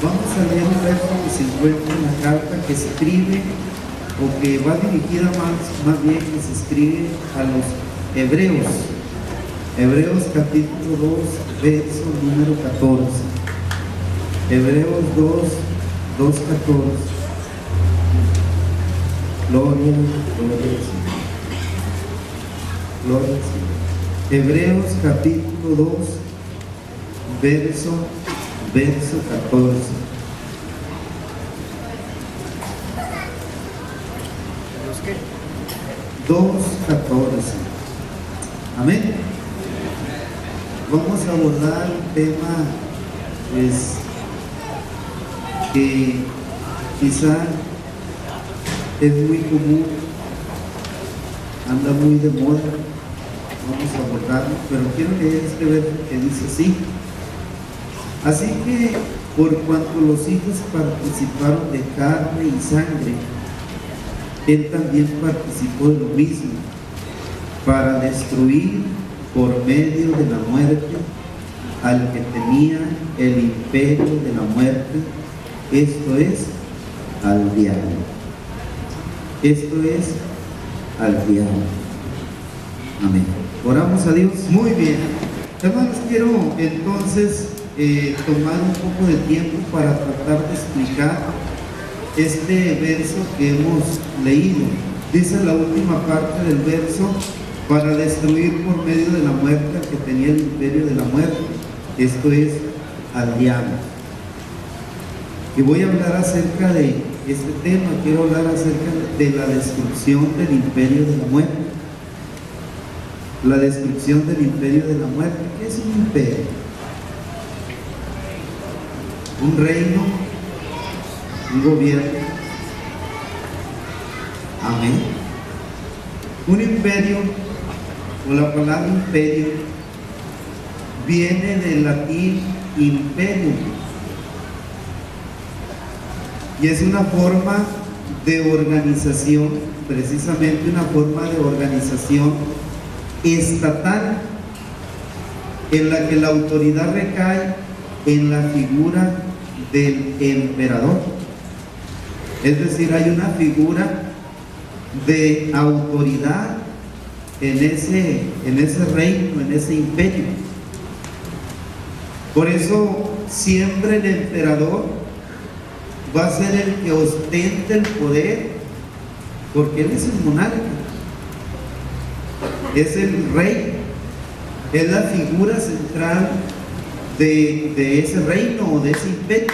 Vamos a leer un verso que se encuentra en la carta que escribe, o que va dirigida más bien que se escribe a los hebreos. Hebreos capítulo 2, verso número 14. Hebreos 2, 14. Gloria, gloria al Señor. Gloria al Señor. Hebreos capítulo 2, verso 14. ¿Qué? 2:14. Amén. Vamos a abordar un tema, pues, que quizá es muy común, anda muy de moda. Vamos a abordarlo, pero quiero leer este verso que dice así: así que por cuanto los hijos participaron de carne y sangre, él también participó de lo mismo, para destruir por medio de la muerte al que tenía el imperio de la muerte, esto es, al diablo. Esto es, al diablo. Amén. Oramos a Dios. Muy bien. Hermanos, quiero entonces tomar un poco de tiempo para tratar de explicar este verso que hemos leído. Dice la última parte del verso: para destruir por medio de la muerte al que tenía el imperio de la muerte, esto es, al diablo. Y voy a hablar acerca de este tema. Quiero hablar acerca de la destrucción del imperio de la muerte. La destrucción del imperio de la muerte. ¿Qué es un imperio? Un reino, un gobierno. Amén. Un imperio, o la palabra imperio, viene del latín imperium, y es una forma de organización, precisamente una forma de organización estatal, en la que la autoridad recae en la figura del emperador. Es decir, hay una figura de autoridad en ese reino, en ese imperio. Por eso siempre el emperador va a ser el que ostente el poder, porque él es el monarca, es el rey, es la figura central de ese reino o de ese imperio.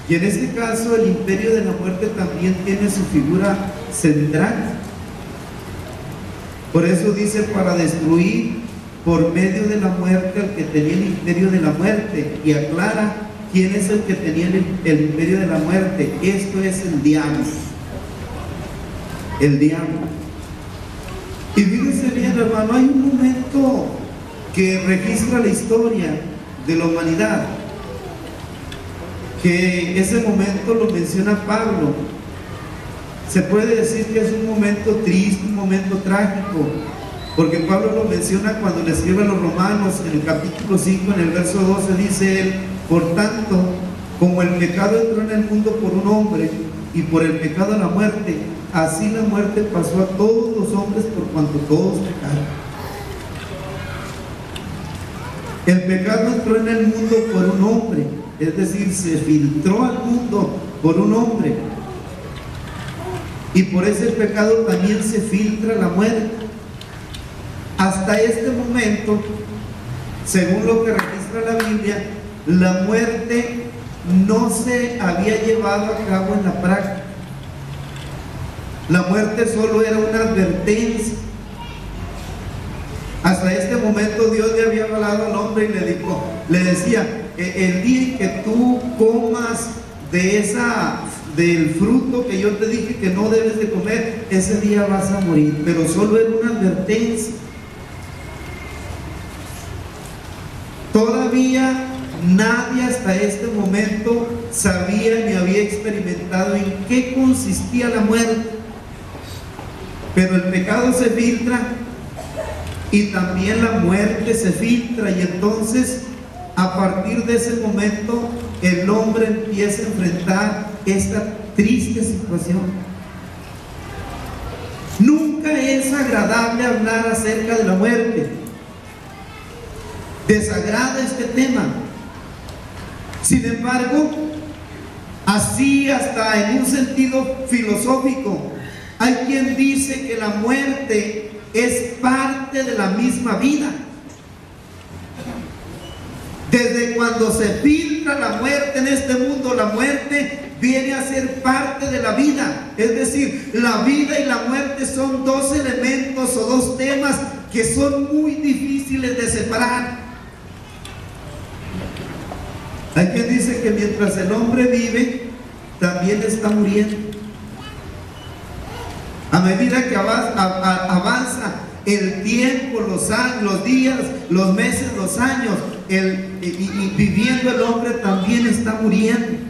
Y en este caso el imperio de la muerte también tiene su figura central. Por eso dice: para destruir por medio de la muerte al que tenía el imperio de la muerte. Y aclara quién es el que tenía el imperio de la muerte. Esto es el diablo. El diablo. Y fíjense bien, hermano, hay un momento que registra la historia de la humanidad, que ese momento lo menciona Pablo. Se puede decir que es un momento triste, un momento trágico, porque Pablo lo menciona cuando le escribe a los romanos en el capítulo 5, en el verso 12, dice él: por tanto, como el pecado entró en el mundo por un hombre, y por el pecado la muerte, así la muerte pasó a todos los hombres por cuanto todos pecaron. El pecado entró en el mundo por un hombre, es decir, se filtró al mundo por un hombre, y por ese pecado también se filtra la muerte. Hasta este momento, según lo que registra la Biblia, la muerte no se había llevado a cabo en la práctica. La muerte solo era una advertencia. Hasta este momento Dios le había hablado al hombre y le decía: el día en que tú comas del fruto que yo te dije que no debes de comer, ese día vas a morir. Pero solo era una advertencia. Todavía nadie hasta este momento sabía ni había experimentado en qué consistía la muerte. Pero el pecado se filtra y también la muerte se filtra, y entonces a partir de ese momento el hombre empieza a enfrentar esta triste situación. Nunca es agradable hablar acerca de la muerte. Desagrada este tema. Sin embargo, así hasta en un sentido filosófico, hay quien dice que la muerte es parte de la misma vida. Desde cuando se filtra la muerte en este mundo, la muerte viene a ser parte de la vida. Es decir, la vida y la muerte son dos elementos o dos temas que son muy difíciles de separar. Hay quien dice que mientras el hombre vive, también está muriendo. A medida que avanza el tiempo, los años, los días, los meses, los años, y viviendo el hombre también está muriendo.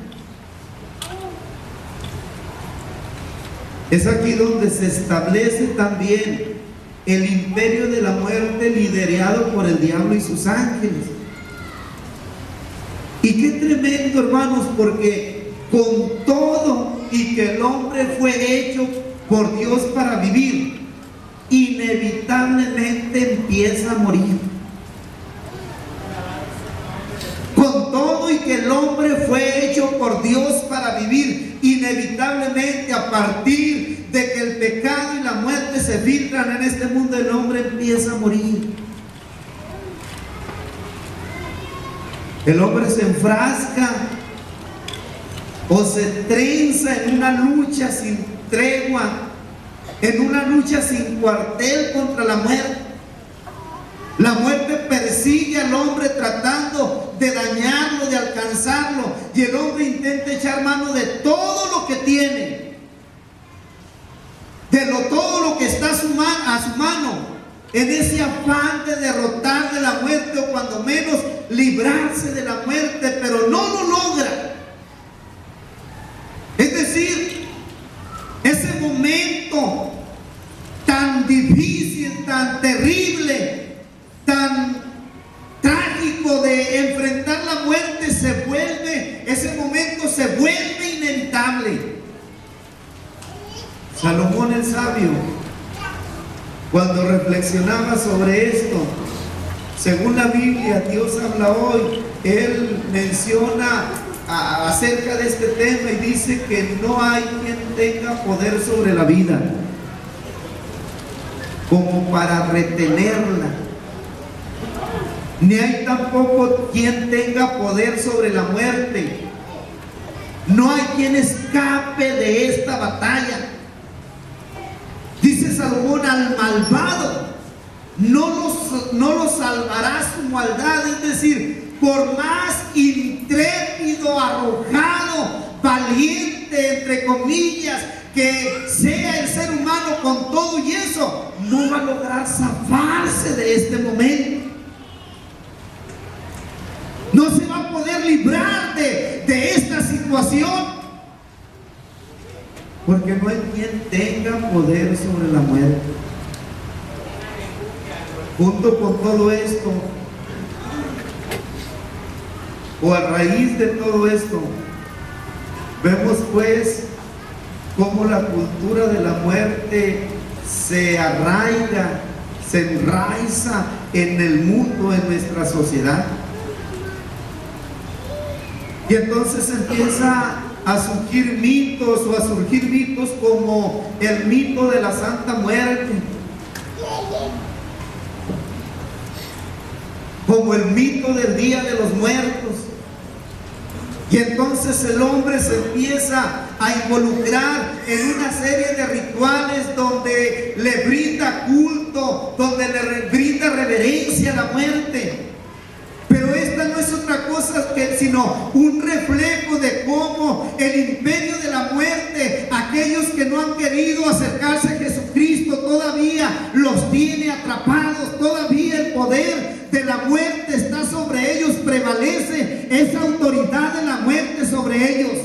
Es aquí donde se establece también el imperio de la muerte liderado por el diablo y sus ángeles. Y qué tremendo, hermanos, porque con todo y que el hombre fue hecho por Dios para vivir, inevitablemente empieza a morir. Con todo y que el hombre fue hecho por Dios para vivir, inevitablemente a partir de que el pecado y la muerte se filtran en este mundo, el hombre empieza a morir. El hombre se enfrasca o se trenza en una lucha sin tregua, en una lucha sin cuartel contra la muerte. La muerte persigue al hombre tratando de dañarlo, de alcanzarlo, y el hombre intenta echar mano de todo lo que tiene, todo lo que está a su mano, en ese afán de derrotar de la muerte, o cuando menos librarse de la muerte, pero no lo logra. Es decir, ese momento tan difícil, tan terrible, tan trágico de enfrentar la muerte, ese momento se vuelve inevitable. Salomón el sabio, cuando reflexionaba sobre esto, según la Biblia, Dios habla hoy, él menciona acerca de este tema y dice que no hay quien tenga poder sobre la vida como para retenerla, ni hay tampoco quien tenga poder sobre la muerte. No hay quien escape de esta batalla. Dice Salomón: al malvado no lo salvará su maldad. Es decir, por más intrépido, arrojado, valiente, entre comillas, que sea el ser humano, con todo y eso, no va a lograr zafarse de este momento. No se va a poder librar de esta situación, porque no hay quien tenga poder sobre la muerte. Junto con todo esto, o a raíz de todo esto, vemos pues cómo la cultura de la muerte se arraiga, se enraiza en el mundo, en nuestra sociedad. Y entonces empieza a surgir mitos, como el mito de la Santa Muerte, como el mito del Día de los Muertos. Y entonces el hombre se empieza a involucrar en una serie de rituales donde le brinda culto, donde le brinda reverencia a la muerte. Pero esta no es otra cosa sino un reflejo de cómo el imperio de la muerte, aquellos que no han querido acercarse a Jesucristo, todavía los tiene atrapados. Todavía el poder de la muerte está sobre ellos, prevalece esa autoridad de la muerte sobre ellos.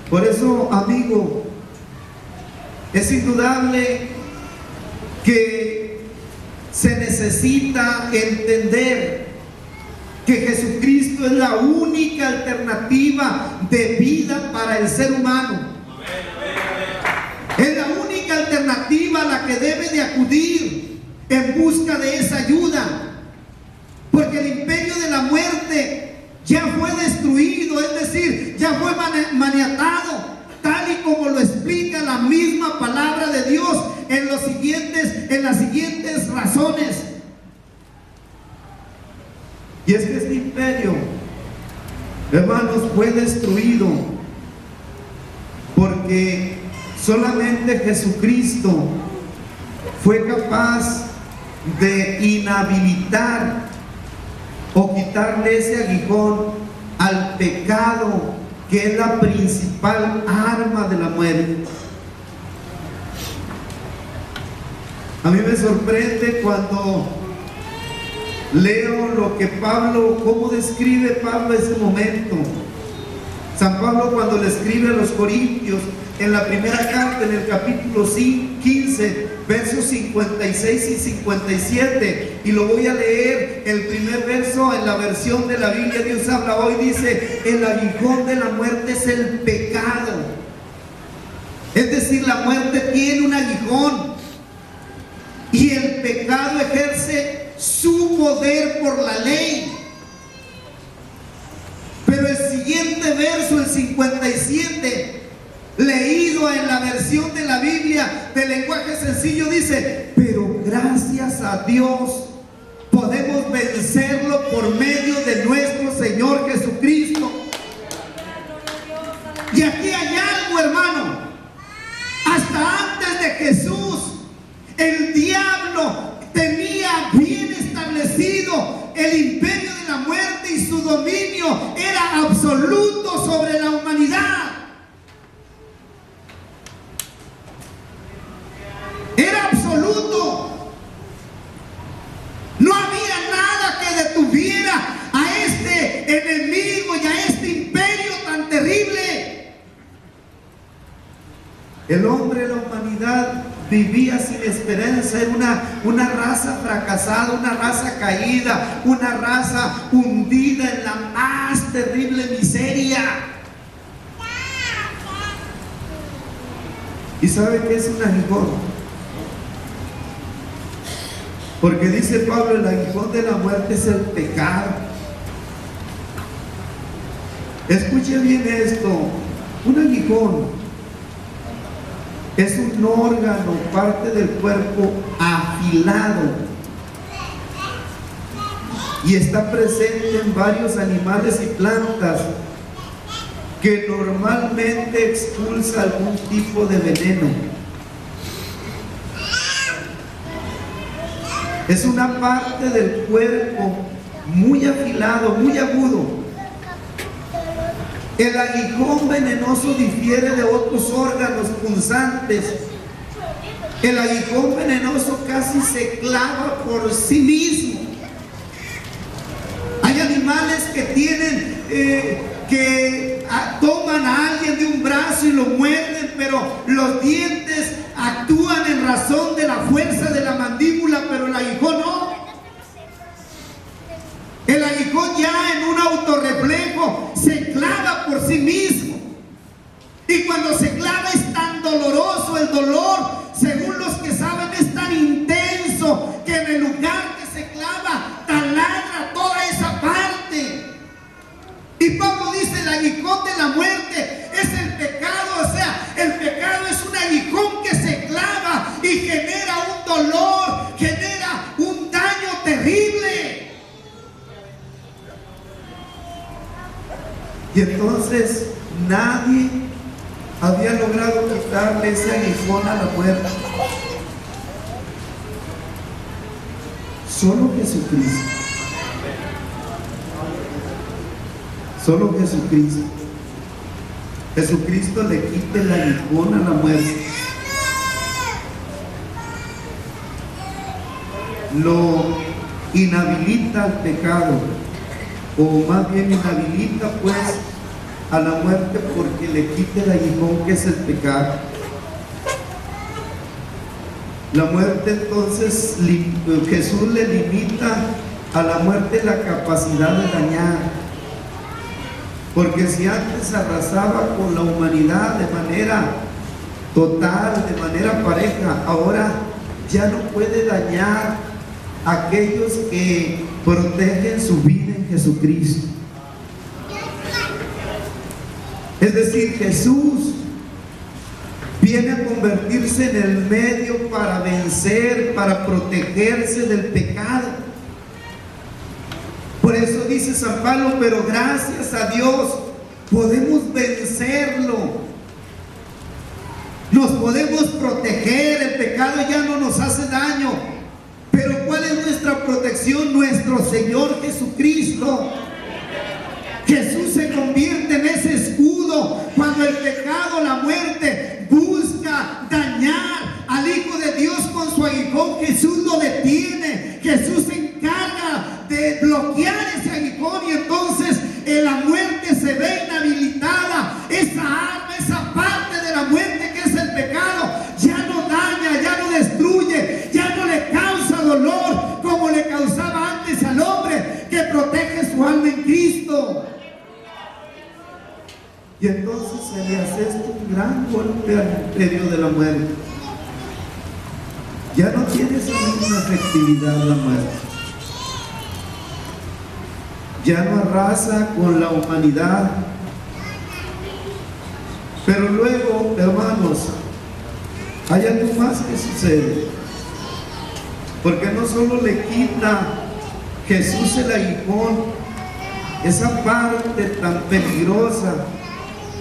Por eso, amigo, es indudable que se necesita entender que Jesucristo es la única alternativa de vida para el ser humano. Es la única alternativa a la que debe de acudir en busca de esa ayuda, porque el imperio de la muerte ya fue destruido, es decir, ya fue maniatado, tal y como lo explica la misma palabra de Dios en las siguientes razones. Y es que este imperio, hermanos, fue destruido porque solamente Jesucristo fue capaz de inhabilitar o quitarle ese aguijón al pecado, que es la principal arma de la muerte. A mí me sorprende cuando leo lo que Pablo, cómo describe Pablo ese momento. San Pablo, cuando le escribe a los Corintios en la primera carta, en el capítulo 15, versos 56 y 57, y lo voy a leer, el primer verso en la versión de la Biblia Dios habla hoy, dice: el aguijón de la muerte es el pecado. Es decir, la muerte tiene un aguijón, y el pecado ejerce su poder por la ley. Pero el siguiente verso, el 57, leído en la versión de la Biblia del lenguaje sencillo, dice: pero gracias a Dios podemos vencerlo por medio de nuestro Señor Jesucristo. Y aquí hay algo, hermano. Hasta antes de Jesús, el diablo tenía bien establecido el imperio de la muerte, y su dominio era absoluto sobre la humanidad. Era absoluto. No había nada que detuviera a este enemigo y a este imperio tan terrible. El hombre, la humanidad, vivía sin esperanza. Era una raza fracasada, una raza caída, una raza hundida en la más terrible miseria. ¿Y sabe qué es un aguijón? Porque dice Pablo, el aguijón de la muerte es el pecado. Escuche bien esto: un aguijón es un órgano, parte del cuerpo afilado, y está presente en varios animales y plantas, que normalmente expulsa algún tipo de veneno. Es una parte del cuerpo muy afilado, muy agudo. El aguijón venenoso difiere de otros órganos punzantes. El aguijón venenoso casi se clava por sí mismo. Hay animales que tienen, toman a alguien de un brazo y lo muerden, pero los dientes actúan en razón de la fuerza de la mandíbula, pero el aguijón no. El aguijón ya en un autorreflejo se clava por sí mismo, y cuando se clava es tan doloroso el dolor, según los que saben, es tan intenso que en el lugar que se clava taladra toda esa parte. Y Pablo dice: el aguijón de la muerte es el pecado. O sea, el pecado es un aguijón que se clava y genera un dolor, genera un daño terrible. Y entonces nadie había logrado quitarle ese aguijón a la muerte. Solo Jesucristo. Solo Jesucristo. Jesucristo le quita el aguijón a la muerte. Lo inhabilita al pecado, o más bien inhabilita pues a la muerte, porque le quita el aguijón que es el pecado. La muerte entonces, Jesús le limita a la muerte la capacidad de dañar. Porque si antes arrasaba con la humanidad de manera total, de manera pareja, ahora ya no puede dañar a aquellos que protegen su vida en Jesucristo. Es decir, Jesús viene a convertirse en el medio para vencer, para protegerse del pecado. Por eso dice San Pablo, pero gracias a Dios podemos vencerlo. Nos podemos proteger, el pecado ya no nos hace daño. Pero ¿cuál es nuestra protección? Nuestro Señor Jesucristo. Jesús se convierte en ese escudo cuando el pecado, la muerte, busca dañar al Hijo de Dios con su aguijón. Jesús lo detiene. Jesús se encarga de bloquear ese aguijón y entonces la muerte se ve inhabilitada. Esa arma, esa parte de la muerte que es el pecado, ya no daña, ya no destruye, ya no le causa dolor como le causaba antes al hombre que protege su alma en Cristo. Y entonces se le asesta un gran golpe al imperio de la muerte. Ya no tiene esa misma efectividad la muerte. Ya no arrasa con la humanidad. Pero luego, hermanos, hay algo más que sucede. Porque no solo le quita Jesús el aguijón, esa parte tan peligrosa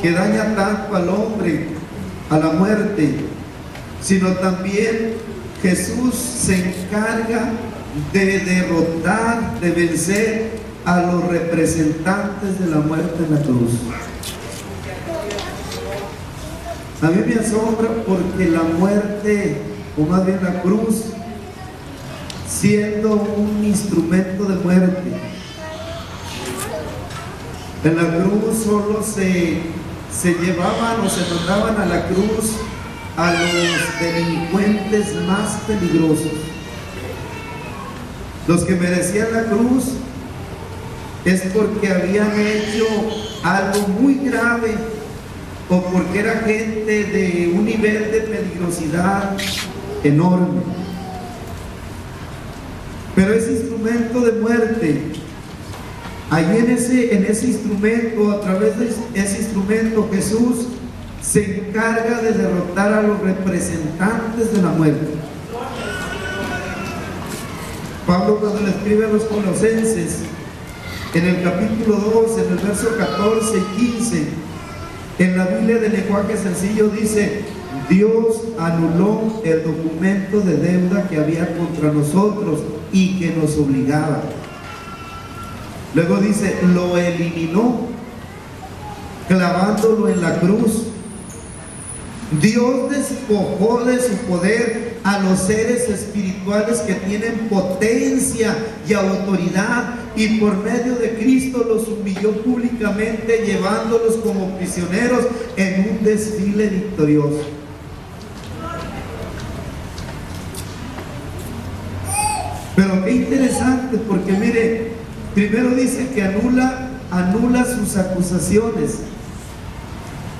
que daña tanto al hombre, a la muerte, sino también Jesús se encarga de derrotar, de vencer a los representantes de la muerte en la cruz. A mí me asombra porque la muerte, o más bien la cruz, siendo un instrumento de muerte, en la cruz solo se llevaban o se mandaban a la cruz a los delincuentes más peligrosos. Los que merecían la cruz es porque habían hecho algo muy grave o porque era gente de un nivel de peligrosidad enorme. Pero ese instrumento de muerte, ahí en ese instrumento, a través de ese instrumento, Jesús se encarga de derrotar a los representantes de la muerte. Pablo, cuando le escribe a los Colosenses, en el capítulo 2, en el verso 14 y 15, en la Biblia de lenguaje sencillo dice: Dios anuló el documento de deuda que había contra nosotros y que nos obligaba. Luego dice, lo eliminó clavándolo en la cruz. Dios despojó de su poder a los seres espirituales que tienen potencia y autoridad, y por medio de Cristo los humilló públicamente, llevándolos como prisioneros en un desfile victorioso. Pero qué interesante, porque mire, primero dice que anula sus acusaciones.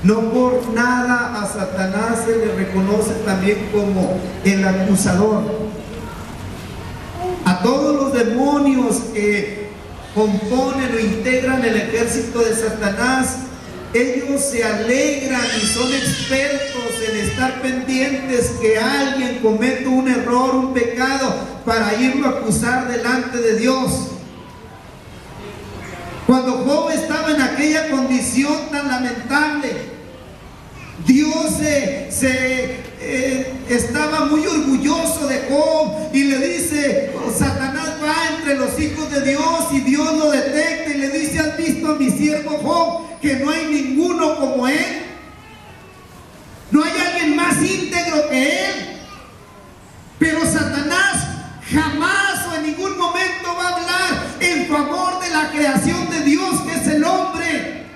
No por nada a Satanás se le reconoce también como el acusador. A todos los demonios que componen o integran el ejército de Satanás, ellos se alegran y son expertos en estar pendientes que alguien cometa un error, un pecado, para irlo a acusar delante de Dios. Cuando Job estaba en aquella condición tan lamentable, Dios estaba muy orgulloso de Job y le dice, Satanás va entre los hijos de Dios y Dios lo detecta y le dice, ¿has visto a mi siervo Job, que no hay ninguno como él? No hay alguien más íntegro que él. Pero Satanás jamás o en ningún momento va a hablar en favor de la creación de Dios, que es el hombre.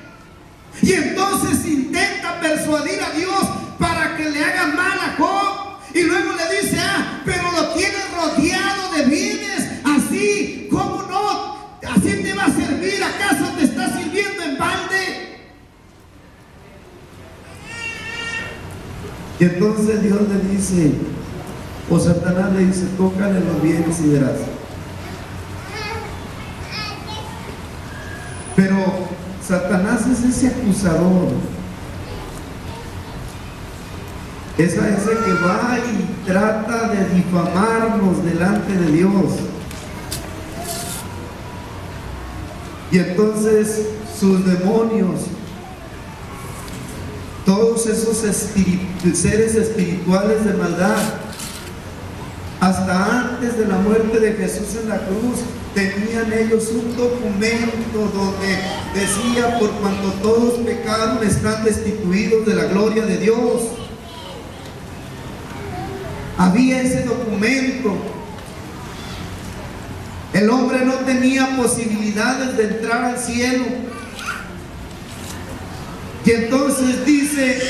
Y entonces intenta persuadir a Dios para que le haga mal a Job. Y luego le dice, pero lo tienes rodeado de bienes, así, ¿cómo no Y entonces Dios le dice, o Satanás le dice, tócale los bienes y verás. Pero Satanás es ese acusador, es ese que va y trata de difamarnos delante de Dios. Y entonces sus demonios, todos esos seres espirituales de maldad, hasta antes de la muerte de Jesús en la cruz, tenían ellos un documento donde decía: por cuanto todos pecaron, están destituidos de la gloria de Dios. Había ese documento. El hombre no tenía posibilidades de entrar al cielo. Y entonces dice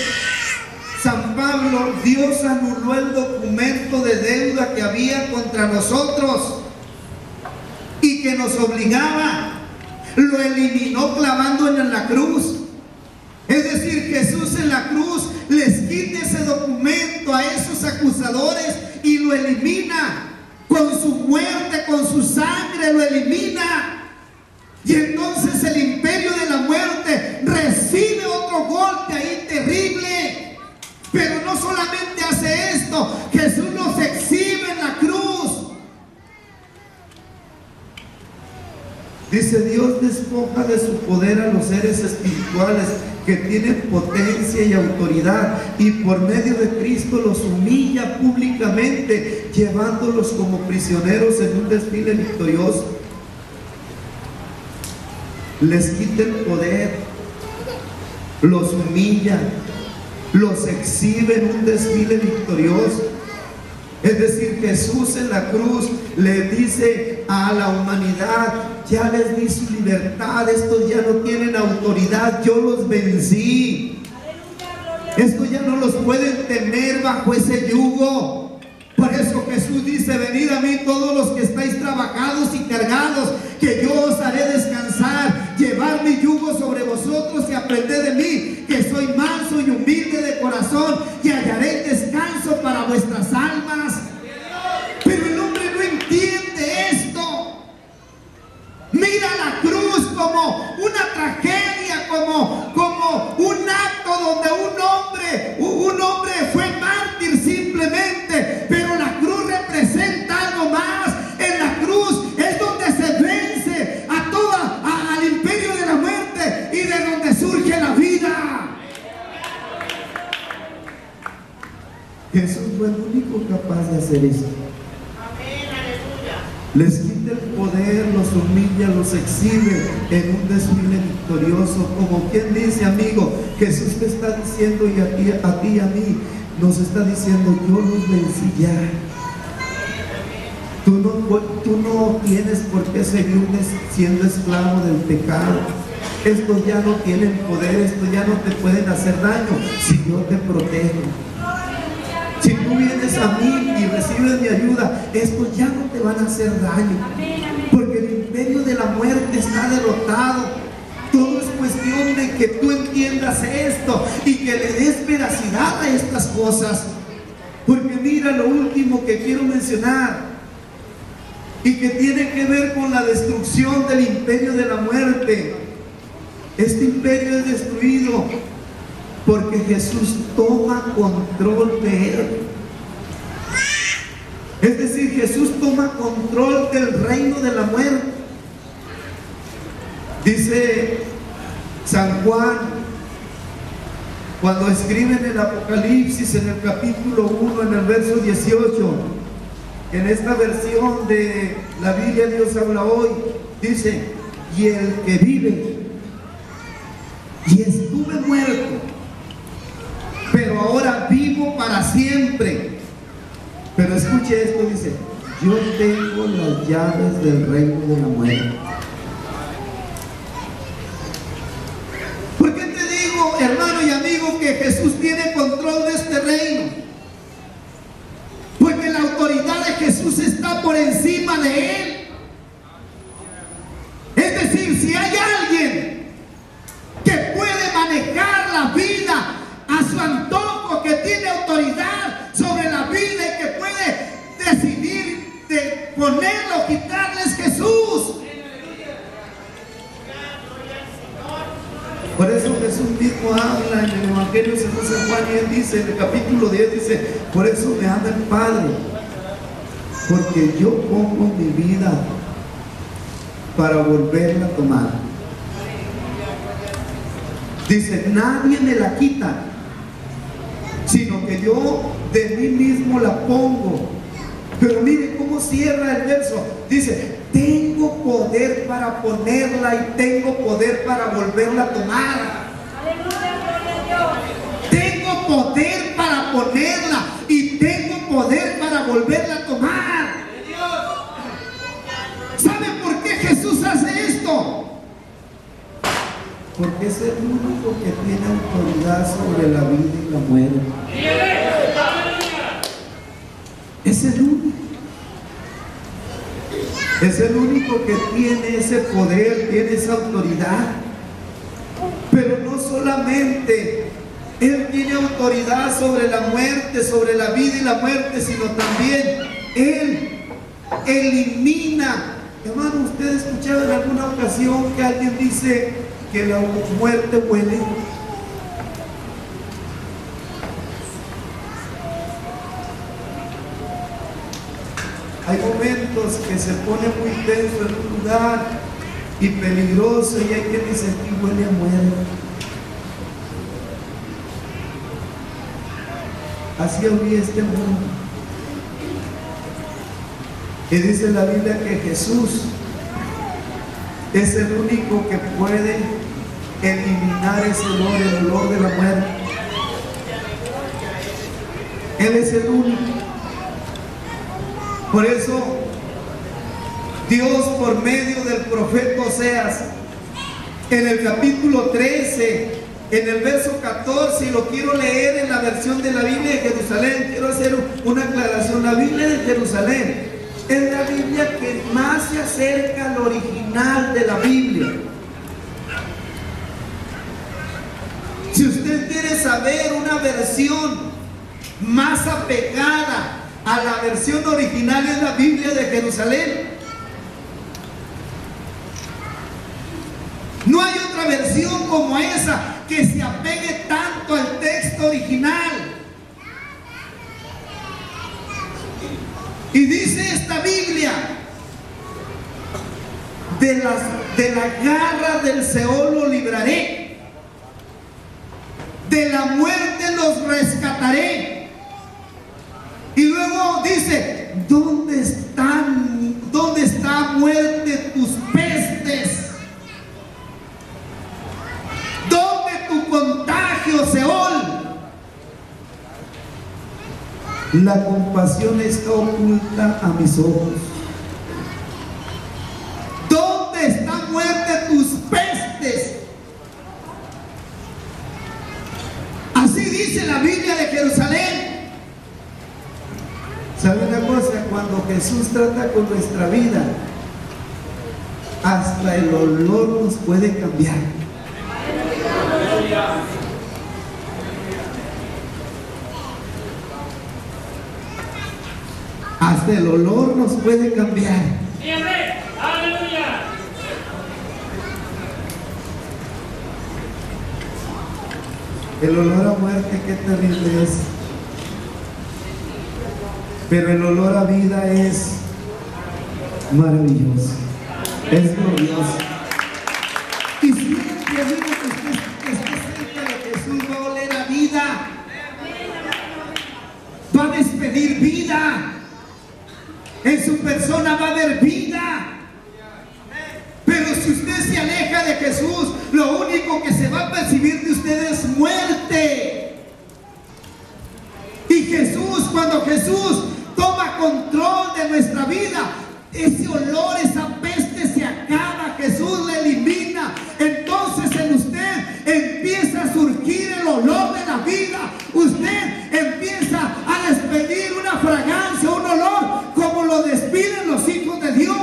San Pablo: Dios anuló el documento de deuda que había contra nosotros y que nos obligaba, lo eliminó clavándolo en la cruz. Es decir, Jesús en la cruz les quita ese documento a esos acusadores y lo elimina. Con su muerte, con su sangre, lo elimina. Y entonces el imperio de la muerte recibe otro golpe ahí terrible. Pero no solamente hace esto, Jesús nos exhibe en la cruz. Dice: Dios despoja de su poder a los seres espirituales que tienen potencia y autoridad, y por medio de Cristo los humilla públicamente, llevándolos como prisioneros en un desfile victorioso. Les quita el poder, los humilla, los exhibe en un desfile victorioso. Es decir, Jesús en la cruz le dice a la humanidad: ya les di su libertad, estos ya no tienen autoridad, yo los vencí. Estos ya no los pueden tener bajo ese yugo. Por eso Jesús dice: venid a mí todos los que estáis trabajados y cargados, que yo os haré descansar. Llevad mi yugo sobre vosotros y aprended de mí, que soy manso y humilde de corazón, y hallaréis descanso para vuestras almas. Pero el hombre no entiende esto. Mira la cruz como una tragedia, como un acto donde un hombre fue mártir simplemente. Pero la cruz representa algo más. En la cruz es donde se vence al imperio de la muerte y de donde surge la vida. Jesús fue el único capaz de hacer eso. Les quita el poder, los humilla, los exhibe en un desfile victorioso. Como quien dice: amigo, Jesús te está diciendo, y a ti y a mí nos está diciendo: yo los vencí ya. Tú no tienes por qué seguir siendo esclavo del pecado. Estos ya no tienen poder, estos ya no te pueden hacer daño si yo te protejo. Si tú vienes a mí y recibes mi ayuda, estos ya no te van a hacer daño, porque el imperio de la muerte está derrotado. Todo es cuestión de que tú entiendas esto y que le des veracidad a estas cosas. Porque mira lo último que quiero mencionar, y que tiene que ver con la destrucción del imperio de la muerte. Este imperio es destruido porque Jesús toma control de él. Es decir, Jesús toma control del reino de la muerte. Dice San Juan, cuando escribe en el Apocalipsis, en el capítulo 1, en el verso 18, en esta versión de la Biblia Dios habla hoy, dice: y el que vive y estuve muerto, pero ahora vivo para siempre. Pero escuche esto, dice: yo tengo las llaves del reino de la muerte. ¿Por qué te digo, hermano y amigo, que Jesús tiene control de este reino? Porque la autoridad de Jesús está por encima de él. Es decir, si hay alguien que puede manejar la vida a su antojo, que tiene autoridad Por eso Jesús mismo habla en el Evangelio según San Juan, y él dice en el capítulo 10, dice, por eso me ama el Padre, porque yo pongo mi vida para volverla a tomar. Dice, nadie me la quita, sino que yo de mí mismo la pongo. Pero mire cómo cierra el verso. Dice, tengo poder para ponerla y tengo poder para volverla a tomar. Tengo poder para ponerla y tengo poder para volverla a tomar. ¿Sabe por qué Jesús hace esto? Porque es el único que tiene autoridad sobre la vida y la muerte. Es el único. Es el único que tiene ese poder, tiene esa autoridad. Pero no solamente Él tiene autoridad sobre la muerte, sobre la vida y la muerte, sino también Él elimina. Hermano, ¿usted ha escuchado en alguna ocasión que alguien dice que la muerte huele? Hay momentos que se pone muy tenso en un lugar y peligroso, y hay quien dice, aquí huele a muerte. Así olía este mundo. Y dice la Biblia que Jesús es el único que puede eliminar ese olor, el olor de la muerte. Él es el único. Por eso Dios, por medio del profeta Oseas, en el capítulo 13, en el verso 14, y lo quiero leer en la versión de la Biblia de Jerusalén, quiero hacer una aclaración. La Biblia de Jerusalén es la Biblia que más se acerca al original de la Biblia. Si usted quiere saber una versión más apegada a la versión original, es la Biblia de Jerusalén. No hay otra versión como esa que se apegue tanto al texto original. Y dice esta Biblia, de la garra del Seol los libraré, de la muerte los rescataré. Y luego dice, ¿dónde está muerte tus pestes? ¿Dónde tu contagio, Seol? La compasión está oculta a mis ojos. ¿Dónde está muerte tus pestes? Así dice la Biblia de Jerusalén. ¿Sabe una cosa? Cuando Jesús trata con nuestra vida, hasta el olor nos puede cambiar. Hasta el olor nos puede cambiar. El olor a muerte, qué terrible es. Pero el olor a vida es maravilloso, es glorioso. Y siempre digo que usted esté cerca de Jesús, va a oler a vida, va a despedir vida, en su persona va a haber vida. Pero si usted se aleja de Jesús, lo único que se va a percibir de usted es muerte. Y Jesús, cuando Jesús toma control de nuestra vida, ese olor, esa peste se acaba, Jesús la elimina. Entonces en usted empieza a surgir el olor de la vida. Usted empieza a despedir una fragancia, un olor, como lo despiden los hijos de Dios.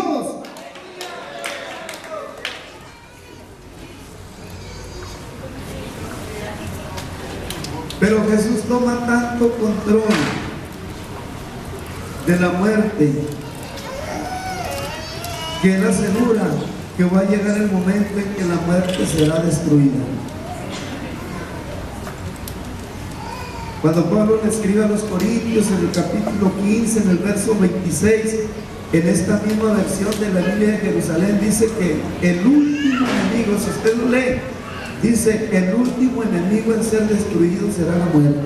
Pero Jesús toma tanto control de la muerte que Él asegura que va a llegar el momento en que la muerte será destruida. Cuando Pablo le escribe a los Corintios en el capítulo 15, en el verso 26, en esta misma versión de la Biblia de Jerusalén, dice que el último enemigo, si usted lo lee, dice: el último enemigo en ser destruido será la muerte.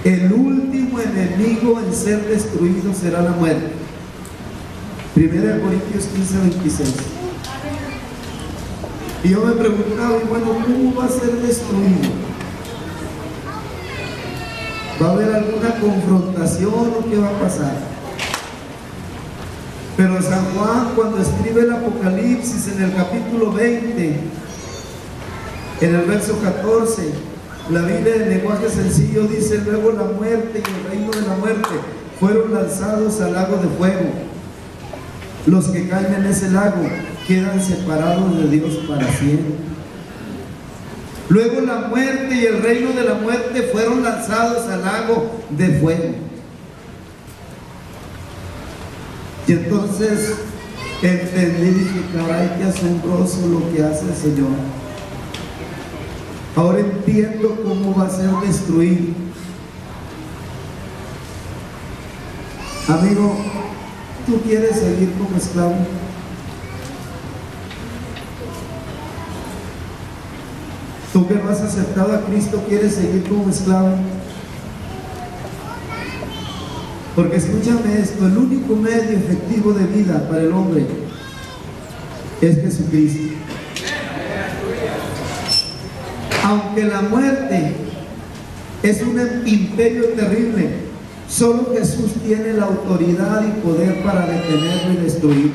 El último enemigo en ser destruido será la muerte. 1 Corintios 15, 26. Y yo me preguntaba, y bueno, ¿cómo va a ser destruido? ¿Va a haber alguna confrontación o qué va a pasar? Pero San Juan, cuando escribe el Apocalipsis en el capítulo 20, en el verso 14, la Biblia en lenguaje sencillo dice: luego la muerte y el reino de la muerte fueron lanzados al lago de fuego. Los que caen en ese lago quedan separados de Dios para siempre. Luego la muerte y el reino de la muerte fueron lanzados al lago de fuego. Y entonces entendí y dije: caray, qué asombroso lo que hace el Señor. Ahora entiendo cómo va a ser destruido. Amigo, ¿tú quieres seguir como esclavo? ¿Tú que no has aceptado a Cristo quieres seguir como esclavo? Porque escúchame esto: el único medio efectivo de vida para el hombre es Jesucristo. Aunque la muerte es un imperio terrible, solo Jesús tiene la autoridad y poder para detenerlo y destruirlo.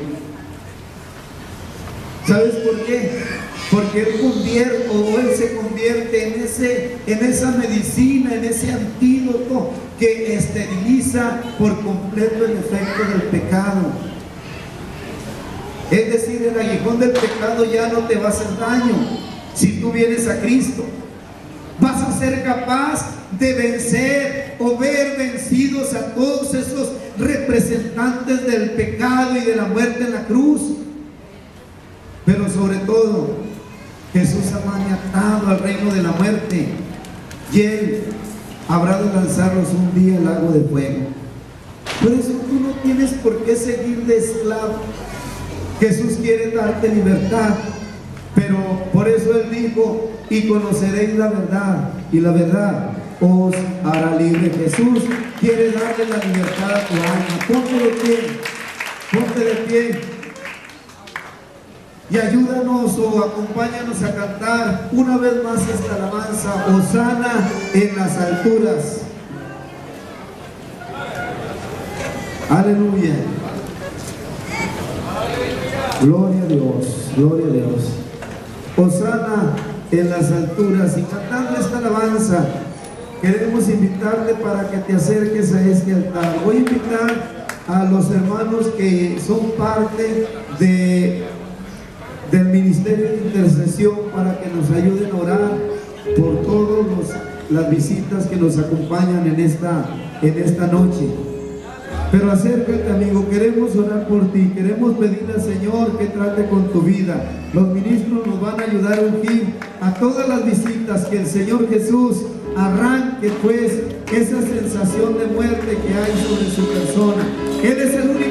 ¿Sabes por qué? Porque Él se convierte en esa medicina, en ese antídoto que esteriliza por completo el efecto del pecado. Es decir, el aguijón del pecado ya no te va a hacer daño. Si tú vienes a Cristo, vas a ser capaz de vencer o ver vencidos a todos esos representantes del pecado y de la muerte en la cruz. Pero sobre todo, Jesús ha maniatado al reino de la muerte, y Él habrá de lanzarlos un día al lago de fuego. Por eso tú no tienes por qué seguir de esclavo. Jesús quiere darte libertad, pero por eso Él dijo: y conoceréis la verdad, y la verdad os hará libre. Jesús quiere darle la libertad a tu alma. Ponte de pie, ponte de pie, y ayúdanos o acompáñanos a cantar una vez más esta alabanza: Hosana en las alturas. Aleluya. Gloria a Dios, gloria a Dios. Hosana en las alturas. Y cantando esta alabanza, queremos invitarte para que te acerques a este altar. Voy a invitar a los hermanos que son parte del ministerio de intercesión para que nos ayuden a orar por todas las visitas que nos acompañan en esta noche. Pero acércate, amigo, queremos orar por ti, queremos pedirle al Señor que trate con tu vida. Los ministros nos van a ayudar a ungir a todas las visitas, que el Señor Jesús arranque pues esa sensación de muerte que hay sobre su persona. Él es el único